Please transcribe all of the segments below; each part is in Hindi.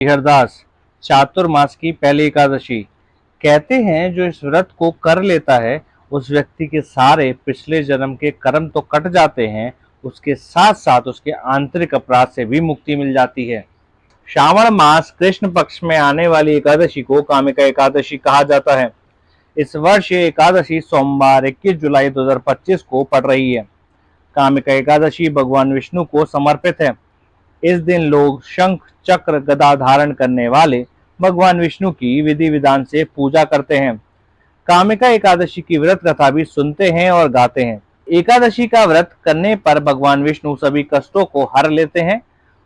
हरदास चातुर्मास की पहली एकादशी। कहते हैं जो इस व्रत को कर लेता है उस व्यक्ति के सारे पिछले जन्म के कर्म तो कट जाते हैं, उसके साथ साथ उसके आंतरिक अपराध से भी मुक्ति मिल जाती है। श्रावण मास कृष्ण पक्ष में आने वाली एकादशी को कामिका एकादशी कहा जाता है। इस वर्ष ये एकादशी सोमवार 21 जुलाई 2025 को पड़ रही है। कामिका एकादशी भगवान विष्णु को समर्पित है। इस दिन लोग शंख चक्र गदा धारण करने वाले भगवान विष्णु की विधि विधान से पूजा करते हैं। कामिका एकादशी की व्रत कथा भी सुनते हैं और गाते हैं। एकादशी का व्रत करने पर भगवान विष्णु सभी कष्टों को हर लेते हैं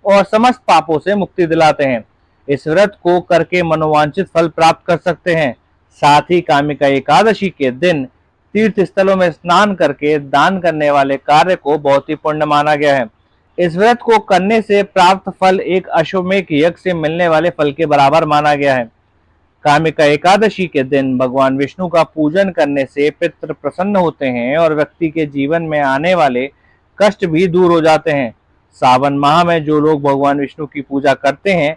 और समस्त पापों से मुक्ति दिलाते हैं। इस व्रत को करके मनोवांछित फल प्राप्त कर सकते हैं। साथ ही कामिका एकादशी के दिन तीर्थ स्थलों में स्नान करके दान करने वाले कार्य को बहुत ही पुण्य माना गया है। इस व्रत को करने से प्राप्त फल एक अश्वमेध यज्ञ से मिलने वाले फल के बराबर माना गया है। कामिका एकादशी के दिन भगवान विष्णु का पूजन करने से पितृ प्रसन्न होते हैं और व्यक्ति के जीवन में आने वाले कष्ट भी दूर हो जाते हैं। सावन माह में जो लोग भगवान विष्णु की पूजा करते हैं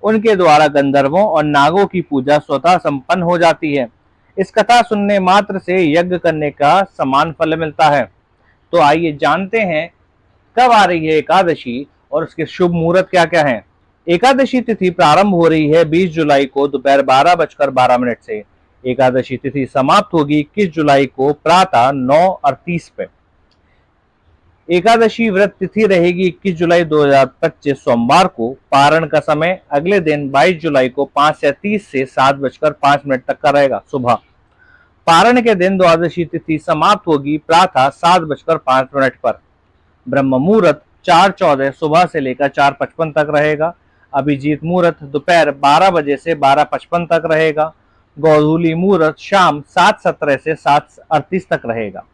उनके द्वारा गंधर्वों और नागों की पूजा स्वतः संपन्न हो जाती है। इस कथा सुनने मात्र से यज्ञ करने का समान फल मिलता है। तो आइए जानते हैं कब आ रही है एकादशी और उसके शुभ मुहूर्त क्या क्या हैं। एकादशी तिथि प्रारंभ हो रही है 20 जुलाई को दोपहर 12:12 से। एकादशी तिथि समाप्त होगी 21 जुलाई को प्रातः 9:38 पे। एकादशी व्रत तिथि रहेगी 21 जुलाई 2025 सोमवार को। पारण का समय अगले दिन 22 जुलाई को 5:30 से 7:05 तक का रहेगा सुबह। पारण के दिन द्वादशी तिथि समाप्त होगी प्रातः 7:05 पर। ब्रह्म मुहूर्त 4:14 सुबह से लेकर 4:55 तक रहेगा। अभिजीत मुहूर्त दोपहर 12 बजे से 12:55 तक रहेगा। गोधूली मुहूर्त शाम 7:17 से 7:38 तक रहेगा।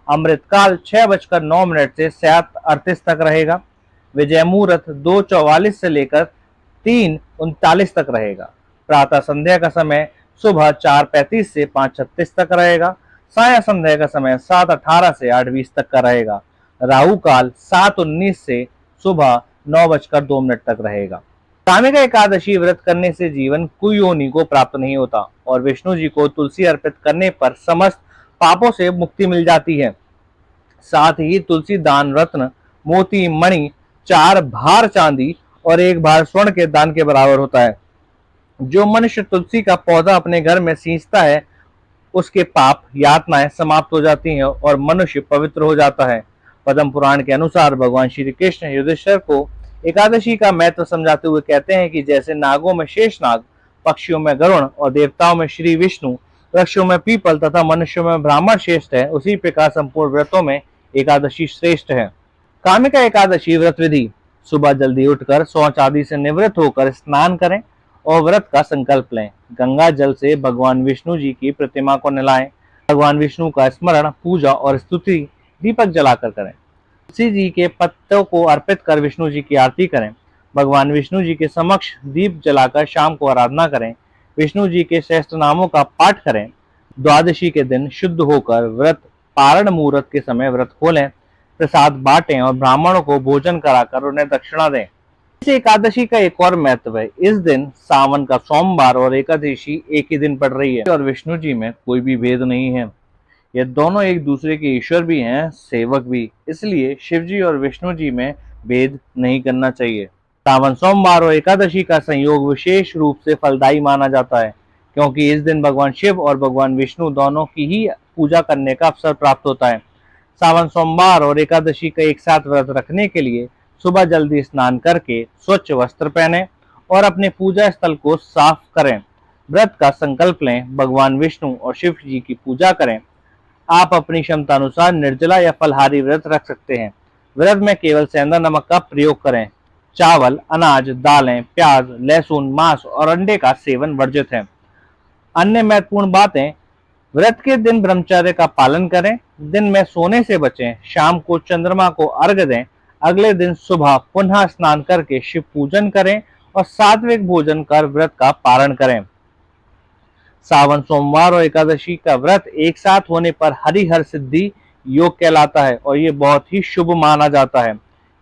अमृतकाल 6:09 से 7:38 तक रहेगा। विजय मुहूर्त 2:44 से लेकर 3:39 तक रहेगा। प्रातः संध्या का समय सुबह 4:35 से 5:36 तक रहेगा। साया संध्या का समय 7:18 से 8:20 तक का रहेगा। राहु काल 7:19 से सुबह 9:02 तक रहेगा। कामिका एकादशी व्रत करने से जीवन कुयोनि को प्राप्त नहीं होता और विष्णु जी को तुलसी अर्पित करने पर समस्त पापों से मुक्ति मिल जाती है। साथ ही तुलसी दान रत्न मोती मणि 4 भार चांदी और 1 भार स्वर्ण के दान के बराबर होता है। जो मनुष्य तुलसी का पौधा अपने घर में सींचता है उसके पाप यातनाएं समाप्त हो जाती हैं और मनुष्य पवित्र हो जाता है। पद्म पुराण के अनुसार भगवान श्री कृष्ण युधिष्ठिर को एकादशी का महत्व समझाते हुए कहते हैं कि जैसे नागों में शेषनाग, पक्षियों में गरुण और देवताओं में श्री विष्णु, वृक्षों में पीपल तथा मनुष्यों में ब्राह्मण श्रेष्ठ है, उसी प्रकार संपूर्ण व्रतों में एकादशी श्रेष्ठ है। कामिका एकादशी व्रत विधि: सुबह जल्दी उठकर शौच आदि से निवृत्त होकर स्नान करें और व्रत का संकल्प लें। गंगा जल से भगवान विष्णु जी की प्रतिमा को नहलाएं। भगवान विष्णु का स्मरण, पूजा और स्तुति दीपक जलाकर करें। तुलसी जी के पत्तों को अर्पित कर विष्णु जी की आरती करें। भगवान विष्णु जी के समक्ष दीप जलाकर शाम को आराधना करें। विष्णु जी के सहस्त्र नामों का पाठ करें। द्वादशी के दिन शुद्ध होकर व्रत पारण मुहूर्त के समय व्रत खोलें, प्रसाद बांटें और ब्राह्मणों को भोजन कराकर उन्हें दक्षिणा दें। इस एकादशी का एक और महत्व है। इस दिन सावन का सोमवार और एकादशी एक ही दिन पड़ रही है और विष्णु जी में कोई भी भेद नहीं है। ये दोनों एक दूसरे के ईश्वर भी हैं, सेवक भी। इसलिए शिव जी और विष्णु जी में भेद नहीं करना चाहिए। सावन सोमवार और एकादशी का संयोग विशेष रूप से फलदायी माना जाता है क्योंकि इस दिन भगवान शिव और भगवान विष्णु दोनों की ही पूजा करने का अवसर प्राप्त होता है। सावन सोमवार और एकादशी का एक साथ व्रत रखने के लिए सुबह जल्दी स्नान करके स्वच्छ वस्त्र पहने और अपने पूजा स्थल को साफ करें। व्रत का संकल्प लें, भगवान विष्णु और शिव जी की पूजा करें। आप अपनी क्षमता अनुसार निर्जला या फलहारी व्रत रख सकते हैं। व्रत में केवल सेंधा नमक का प्रयोग करें। चावल, अनाज, दालें, प्याज, लहसुन, मांस और अंडे का सेवन वर्जित है। अन्य महत्वपूर्ण बातें: व्रत के दिन ब्रह्मचर्य का पालन करें। दिन में सोने से बचें। शाम को चंद्रमा को अर्घ्य दें। अगले दिन सुबह पुनः स्नान करके शिव पूजन करें और सात्विक भोजन कर व्रत का पारण करें। सावन सोमवार और एकादशी का व्रत एक साथ होने पर हरिहर सिद्धि योग कहलाता है और ये बहुत ही शुभ माना जाता है।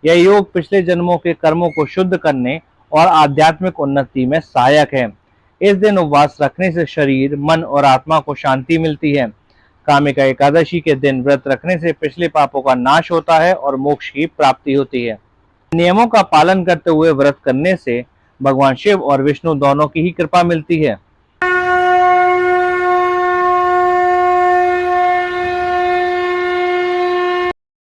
यह योग पिछले जन्मों के कर्मों को शुद्ध करने और आध्यात्मिक उन्नति में सहायक है। इस दिन उपवास रखने से शरीर, मन और आत्मा को शांति मिलती है। कामिका एकादशी के दिन व्रत रखने से पिछले पापों का नाश होता है और मोक्ष की प्राप्ति होती है। नियमों का पालन करते हुए व्रत करने से भगवान शिव और विष्णु दोनों की ही कृपा मिलती है।